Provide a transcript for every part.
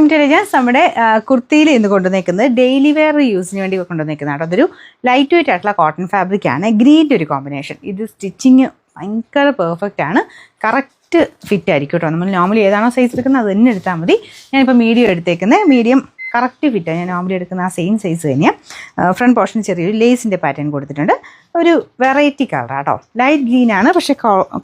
Intelligence നമ്മുടെ കുർത്തിയിൽ ഇന്ന് കൊണ്ടുവന്നേക്കുന്നത് daily wear യൂസിന് വേണ്ടി കൊണ്ടുവന്നേക്കുന്നതാണ്. അതൊരു ലൈറ്റ് വെയിറ്റ് ആയിട്ടുള്ള കോട്ടൺ ഫാബ്രിക് ആണ്. ഗ്രീൻ്റെ ഒരു കോമ്പിനേഷൻ. ഇത് സ്റ്റിച്ചിങ് ഭയങ്കര പെർഫെക്റ്റ് ആണ്. കറക്റ്റ് ഫിറ്റ് ആയിരിക്കും കേട്ടോ. നമ്മൾ നോർമലി ഏതാണോ സൈസ് എടുക്കുന്നത് അത് തന്നെ എടുത്താൽ മതി. ഞാനിപ്പോൾ മീഡിയം എടുത്തേക്കുന്നത്. മീഡിയം കറക്റ്റ് ഫിറ്റാണ്. ഞാൻ നോർമലി എടുക്കുന്ന ആ സെയിം സൈസ് തന്നെയാണ്. ഫ്രണ്ട് പോർഷൻ ചെറിയൊരു ലേസിൻ്റെ പാറ്റേൺ കൊടുത്തിട്ടുണ്ട്. ഒരു വെറൈറ്റി കളറാണ് കേട്ടോ. ലൈറ്റ് ഗ്രീൻ ആണ്, പക്ഷേ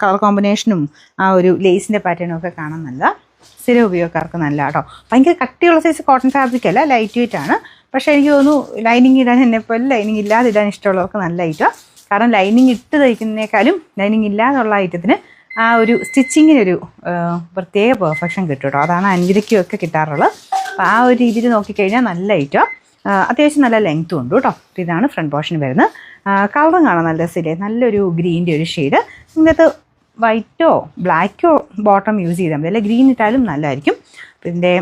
കളർ കോമ്പിനേഷനും ആ ഒരു ലേസിൻ്റെ പാറ്റേണും ഒക്കെ കാണാൻ നല്ല സ്ഥിരം ഉപയോഗക്കാർക്ക് നല്ല കേട്ടോ. ഭയങ്കര കട്ടിയുള്ള സൈസ് കോട്ടൺ ഫാബ്രിക് അല്ല, ലൈറ്റ് വെയിറ്റ് ആണ്. പക്ഷേ എനിക്ക് തോന്നുന്നു ലൈനിങ് ഇടാൻ എന്നെപ്പോലെ ലൈനിങ് ഇല്ലാതെ ഇടാൻ ഇഷ്ടമുള്ളവർക്ക് നല്ല ഐറ്റമാണ്. കാരണം ലൈനിങ് ഇട്ട് തയ്ക്കുന്നതിനേക്കാളും ലൈനിങ് ഇല്ലാതുള്ള ഐറ്റത്തിന് ആ ഒരു സ്റ്റിച്ചിങ്ങിനൊരു പ്രത്യേക പെർഫെക്ഷൻ കിട്ടും കേട്ടോ. അതാണ് അൻവിതയ്ക്കും കിട്ടാറുള്ളത്. അപ്പോൾ ആ ഒരു രീതിയിൽ നോക്കിക്കഴിഞ്ഞാൽ നല്ല ഐറ്റം. അത്യാവശ്യം നല്ല ലെങ്ത്തും ഉണ്ട് കേട്ടോ. ഇതാണ് ഫ്രണ്ട് പോർഷൻ വരുന്നത്. കളറും കാണാൻ നല്ല രസമില്ലേ, നല്ലൊരു ഗ്രീൻ്റെ ഒരു ഷെയ്ഡ്. ഇതിനകത്ത് വൈറ്റോ ബ്ലാക്കോ ബോട്ടം യൂസ് ചെയ്താൽ മതി, അല്ലെ ഗ്രീൻ ഇട്ടാലും നല്ലതായിരിക്കും. ഇതിൻ്റെ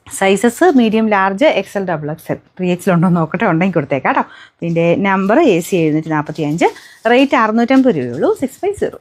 sizes medium, large, XL, XXL, 3XL ഉണ്ടോ നോക്കട്ടെ, ഉണ്ടെങ്കിൽ കൊടുത്തേക്കാം കേട്ടോ. ഇതിൻ്റെ നമ്പർ AC 745, റേറ്റ് 650 രൂപയുള്ളൂ. 650.